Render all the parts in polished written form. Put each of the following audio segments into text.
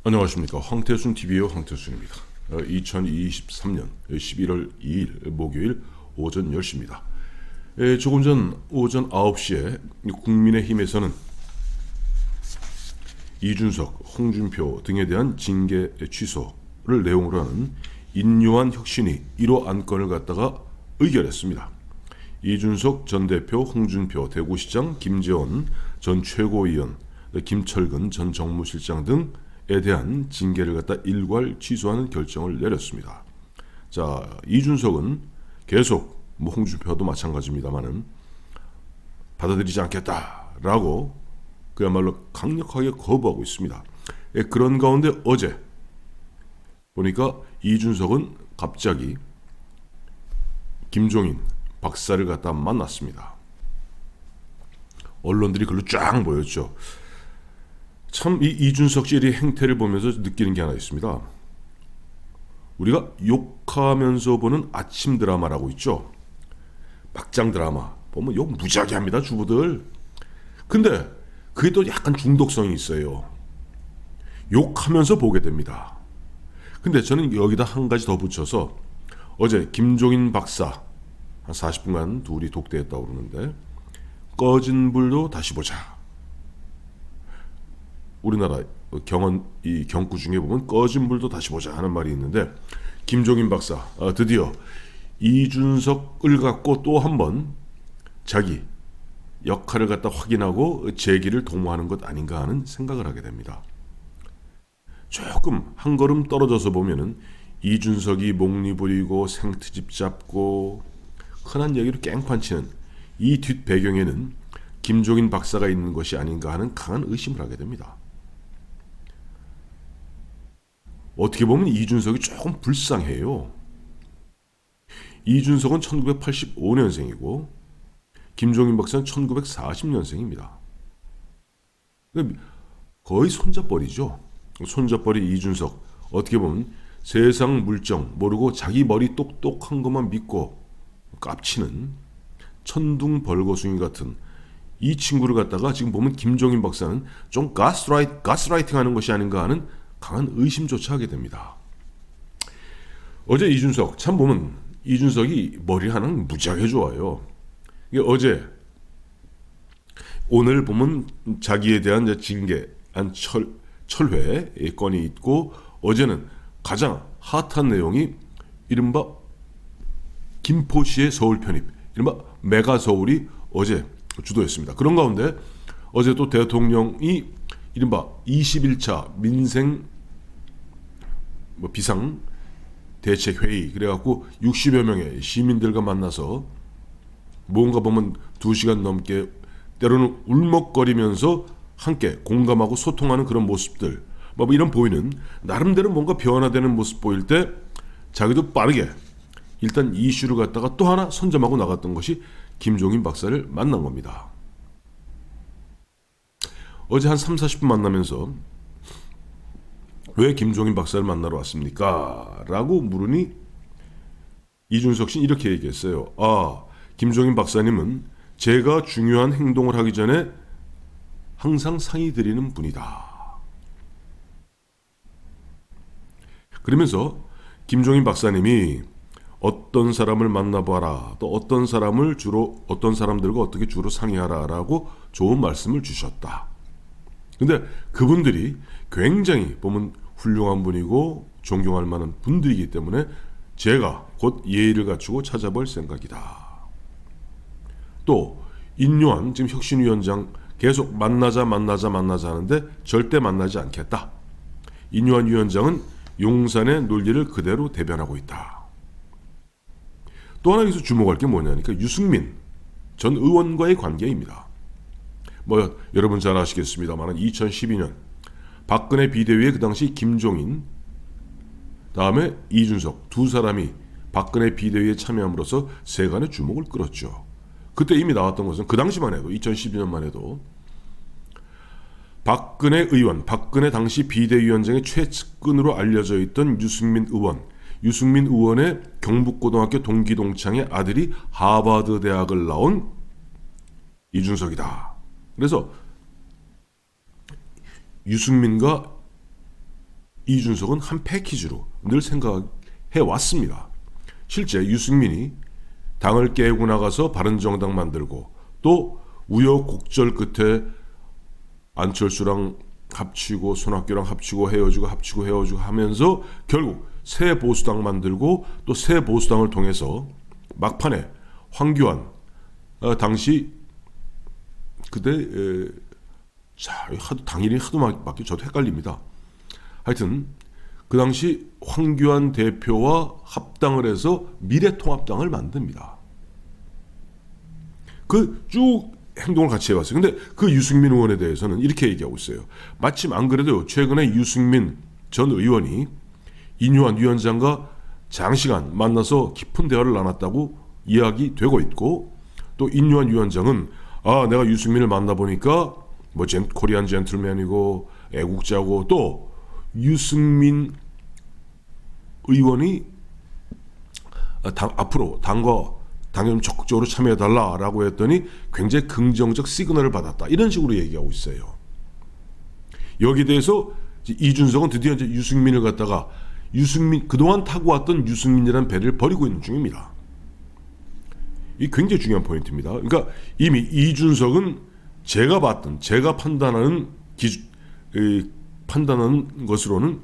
안녕하십니까. 황태순 TV의 황태순입니다. 2023년 11월 2일 목요일 오전 10시입니다. 조금 전 오전 9시에 국민의힘에서는 이준석, 홍준표 등에 대한 징계 취소를 내용으로 하는 인요한 혁신위 1호 안건을 갖다가 의결했습니다. 이준석 전 대표, 홍준표 대구시장, 김재원 전 최고위원, 김철근 전 정무실장 등에 대한 징계를 갖다 일괄 취소하는 결정을 내렸습니다. 자, 이준석은 계속 홍준표도 마찬가지입니다만은 받아들이지 않겠다라고 그야말로 강력하게 거부하고 있습니다. 그런 가운데 어제 보니까 이준석은 갑자기 김종인 박사를 갖다 만났습니다. 언론들이 글로 쫙 모였죠. 참 이 이준석 씨의 행태를 보면서 느끼는 게 하나 있습니다. 우리가 욕하면서 보는 아침 드라마라고 있죠. 막장 드라마 보면 욕 무지하게 합니다, 주부들. 근데 그게 또 약간 중독성이 있어요. 욕하면서 보게 됩니다. 근데 저는 여기다 한 가지 더 붙여서 어제 김종인 박사 한 40분간 둘이 독대했다고 그러는데 꺼진 불도 다시 보자. 우리나라 경구 중에 보면 꺼진 불도 다시 보자 하는 말이 있는데 김종인 박사 드디어 이준석을 갖고 또 한 번 자기 역할을 갖다 확인하고 재기를 도모하는 것 아닌가 하는 생각을 하게 됩니다. 조금 한 걸음 떨어져서 보면은 이준석이 목리 부리고 생트집 잡고 흔한 얘기로 깽판치는 이 뒷 배경에는 김종인 박사가 있는 것이 아닌가 하는 강한 의심을 하게 됩니다. 어떻게 보면 이준석이 조금 불쌍해요. 이준석은 1985년생이고 김종인 박사는 1940년생입니다. 거의 손잡벌이죠. 손잡벌이 이준석. 어떻게 보면 세상 물정 모르고 자기 머리 똑똑한 것만 믿고 깝치는 천둥벌거숭이 같은 이 친구를 갖다가 지금 보면 김종인 박사는 좀 가스라이팅 하는 것이 아닌가 하는 강한 의심조차 하게 됩니다. 어제 이준석 참 보면 이준석이 머리 하나는 무지하게 좋아요. 이게 어제 오늘 보면 자기에 대한 징계한 철회 건이 있고 어제는 가장 핫한 내용이 이른바 김포시의 서울 편입 이른바 메가 서울이 어제 주도했습니다. 그런 가운데 어제 또 대통령이 이른바 21차 민생 비상 대책회의 그래갖고 60여 명의 시민들과 만나서 뭔가 보면 2시간 넘게 때로는 울먹거리면서 함께 공감하고 소통하는 그런 모습들 뭐 이런 보이는 나름대로 뭔가 변화되는 모습 보일 때 자기도 빠르게 일단 이슈를 갖다가 또 하나 선점하고 나갔던 것이 김종인 박사를 만난 겁니다. 어제 한 3, 40분 만나면서 왜 김종인 박사를 만나러 왔습니까? 라고 물으니 이준석 씨는 이렇게 얘기했어요. 김종인 박사님은 제가 중요한 행동을 하기 전에 항상 상의 드리는 분이다. 그러면서 김종인 박사님이 어떤 사람을 만나봐라, 또 어떤 사람들과 어떻게 주로 상의하라라고 좋은 말씀을 주셨다. 근데 그분들이 굉장히 보면 훌륭한 분이고 존경할 만한 분들이기 때문에 제가 곧 예의를 갖추고 찾아볼 생각이다. 또 인요한 지금 혁신위원장 계속 만나자 하는데 절대 만나지 않겠다. 인요한 위원장은 용산의 논리를 그대로 대변하고 있다. 또 하나 여기서 주목할 게 뭐냐니까 유승민 전 의원과의 관계입니다. 여러분 잘 아시겠습니다만 2012년 박근혜 비대위에 그 당시 김종인 다음에 이준석 두 사람이 박근혜 비대위에 참여함으로써 세간의 주목을 끌었죠. 그때 이미 나왔던 것은 그 당시만 해도 2012년만 해도 박근혜 당시 비대위원장의 최측근으로 알려져 있던 유승민 의원의 경북고등학교 동기동창의 아들이 하버드 대학을 나온 이준석이다. 그래서 유승민과 이준석은 한 패키지로 늘 생각해 왔습니다. 실제 유승민이 당을 깨고 나가서 바른정당 만들고 또 우여곡절 끝에 안철수랑 합치고 손학규랑 합치고 헤어지고 하면서 결국 새 보수당 만들고 또 새 보수당을 통해서 막판에 황교안 당시 그때 당일이 하도 바뀌어 저도 헷갈립니다. 하여튼 그 당시 황교안 대표와 합당을 해서 미래통합당을 만듭니다. 그 쭉 행동을 같이 해왔어요. 근데 그 유승민 의원에 대해서는 이렇게 얘기하고 있어요. 마침 안 그래도 최근에 유승민 전 의원이 인유한 위원장과 장시간 만나서 깊은 대화를 나눴다고 이야기되고 있고, 또 인유한 위원장은 내가 유승민을 만나보니까 뭐 코리안 젠틀맨이고 애국자고, 또 유승민 의원이 앞으로 당과 당연 적극적으로 참여해달라라고 했더니 굉장히 긍정적 시그널을 받았다, 이런 식으로 얘기하고 있어요. 여기에 대해서 이준석은 드디어 이제 유승민을 갖다가 그동안 타고 왔던 유승민이라는 배를 버리고 있는 중입니다. 이 굉장히 중요한 포인트입니다. 그러니까 이미 이준석은 제가 판단하는 판단하는 것으로는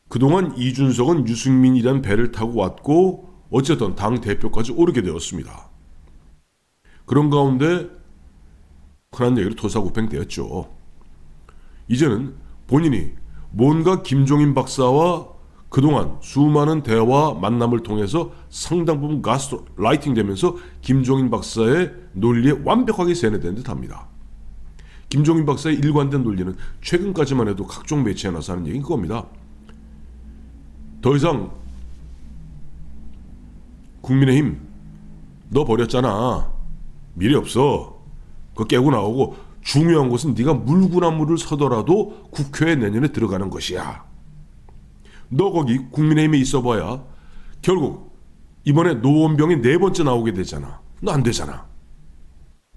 그동안 이준석은 유승민이라는 배를 타고 왔고 어쨌든 당 대표까지 오르게 되었습니다. 그런 가운데 흔한 얘기로 토사구팽되었죠. 이제는 본인이 뭔가 김종인 박사와 그동안 수많은 대화 만남을 통해서 상당 부분 가스라이팅 되면서 김종인 박사의 논리에 완벽하게 세뇌된 듯합니다. 김종인 박사의 일관된 논리는 최근까지만 해도 각종 매체에 나서 하는 얘기인 겁니다. 더 이상 국민의힘 너 버렸잖아, 미래 없어, 그거 깨고 나오고 중요한 것은 네가 물구나무를 서더라도 국회에 내년에 들어가는 것이야. 너 거기 국민의힘에 있어봐야 결국 이번에 노원병이 4번째 나오게 되잖아. 너 안 되잖아.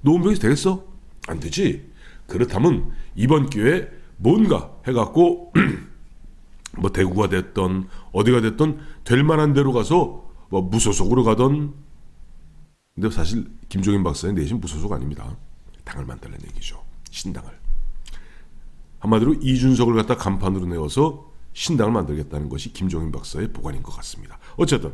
노원병이 되겠어? 안 되지. 그렇다면 이번 기회에 뭔가 해갖고 뭐 대구가 됐던 어디가 됐던 될 만한 데로 가서 뭐 무소속으로 가던. 근데 사실 김종인 박사의 내심 무소속 아닙니다. 당을 만들는 얘기죠. 신당을. 한마디로 이준석을 갖다 간판으로 내어서 신당을 만들겠다는 것이 김종인 박사의 보관인 것 같습니다. 어쨌든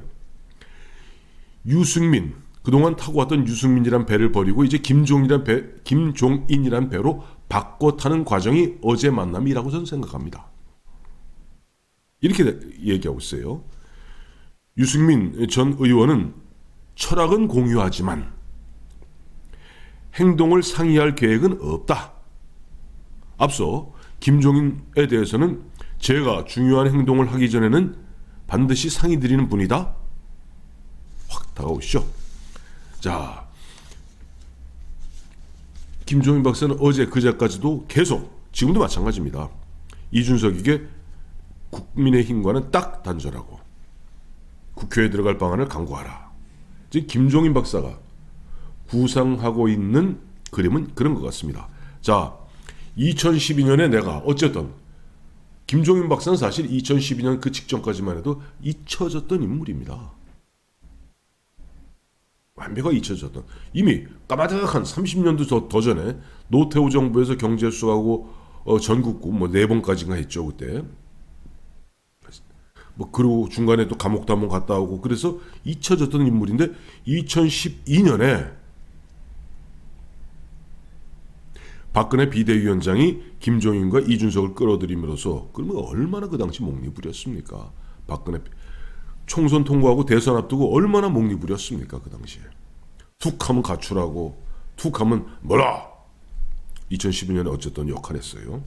유승민, 그동안 타고 왔던 유승민이란 배를 버리고 이제 김종인이란 배로 바꿔 타는 과정이 어제 만남이라고 저는 생각합니다. 이렇게 얘기하고 있어요. 유승민 전 의원은 철학은 공유하지만 행동을 상의할 계획은 없다. 앞서 김종인에 대해서는 제가 중요한 행동을 하기 전에는 반드시 상의 드리는 분이다. 확 다가오시죠. 자, 김종인 박사는 어제 그제까지도 계속, 지금도 마찬가지입니다, 이준석에게 국민의힘과는 딱 단절하고 국회에 들어갈 방안을 강구하라. 지금 김종인 박사가 구상하고 있는 그림은 그런 것 같습니다. 자, 2012년에 내가 어쨌든 김종인 박사는 사실 2012년 그 직전까지만 해도 잊혀졌던 인물입니다. 완벽하게 잊혀졌던, 이미 까마득한 30년도 더 전에 노태우 정부에서 경제수하고 전국구 뭐 4번까지인가 했죠 그때. 뭐 그리고 중간에 또 감옥도 한번 갔다 오고, 그래서 잊혀졌던 인물인데 2012년에 박근혜 비대위원장이 김종인과 이준석을 끌어들임으로써, 그러면 얼마나 그 당시 목리 부렸습니까? 박근혜 총선 통과하고 대선 앞두고 얼마나 목리 부렸습니까? 그 당시에 툭 하면 가출하고 툭 하면 뭐라. 2012년에 어쨌든 역할했어요.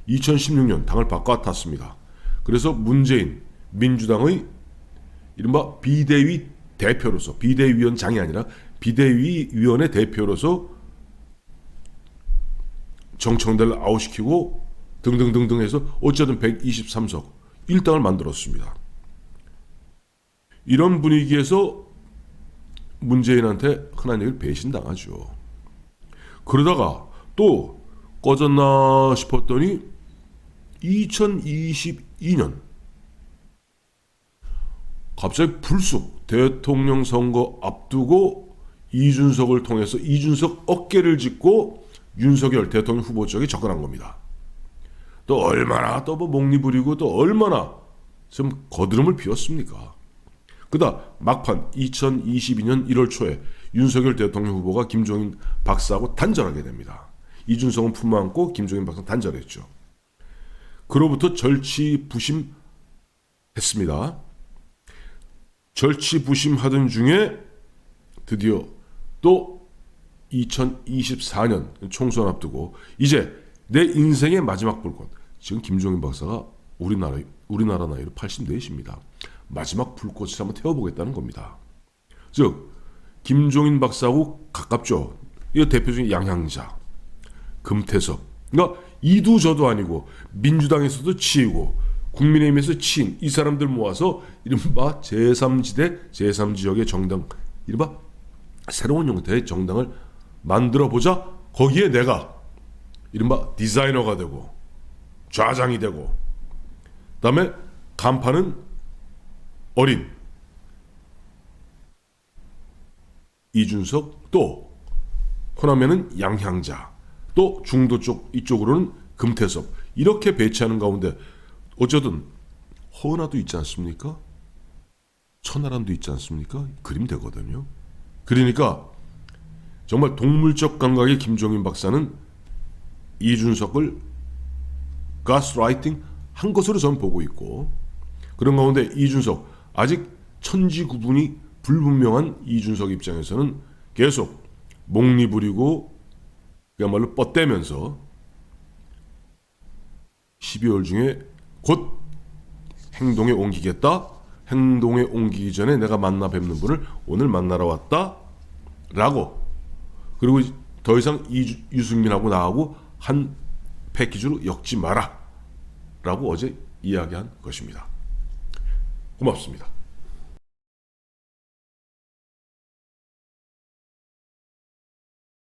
2016년 당을 바꿔탔습니다. 그래서 문재인 민주당의 이른바 비대위 대표로서, 비대위원장이 아니라 비대위위원회 대표로서 정청래를 아웃시키고 등등등등 해서 어쨌든 123석 1당을 만들었습니다. 이런 분위기에서 문재인한테 흔한 얘기를 배신당하죠. 그러다가 또 꺼졌나 싶었더니 2022년 갑자기 불쑥 대통령 선거 앞두고 이준석을 통해서 이준석 어깨를 짚고 윤석열 대통령 후보 쪽에 접근한 겁니다. 또 얼마나 또 뭐 목리 부리고 또 얼마나 좀 거드름을 피웠습니까? 그다 막판 2022년 1월 초에 윤석열 대통령 후보가 김종인 박사하고 단절하게 됩니다. 이준석은 품안고 김종인 박사는 단절했죠. 그로부터 절치부심했습니다. 절치부심하던 중에 드디어 또 2024년 총선 앞두고 이제 내 인생의 마지막 불꽃, 지금 김종인 박사가 우리나라 나이로 84이십니다. 마지막 불꽃을 한번 태워보겠다는 겁니다. 즉 김종인 박사하고 가깝죠. 이 대표적인 양향자, 금태섭. 그러니까 이두저도 아니고 민주당에서도 치이고 국민의힘에서 치인 이 사람들 모아서 이른바 제3지대 제3지역의 정당, 이른바 새로운 형태의 정당을 만들어보자. 거기에 내가 이른바 디자이너가 되고 좌장이 되고, 그 다음에 간판은 어린 이준석, 또 호남에는 양향자, 또 중도 쪽 이쪽으로는 금태섭, 이렇게 배치하는 가운데 어쨌든 허은하도 있지 않습니까? 천하람도 있지 않습니까? 그림 되거든요. 그러니까 정말 동물적 감각의 김종인 박사는 이준석을 가스라이팅 한 것으로 저는 보고 있고, 그런 가운데 이준석, 아직 천지구분이 불분명한 이준석 입장에서는 계속 목리 부리고 그야말로 뻗대면서 12월 중에 곧 행동에 옮기겠다. 행동에 옮기기 전에 내가 만나 뵙는 분을 오늘 만나러 왔다. 라고, 그리고 더 이상 유승민하고 나하고 한 패키지로 엮지 마라. 라고 어제 이야기한 것입니다. 고맙습니다.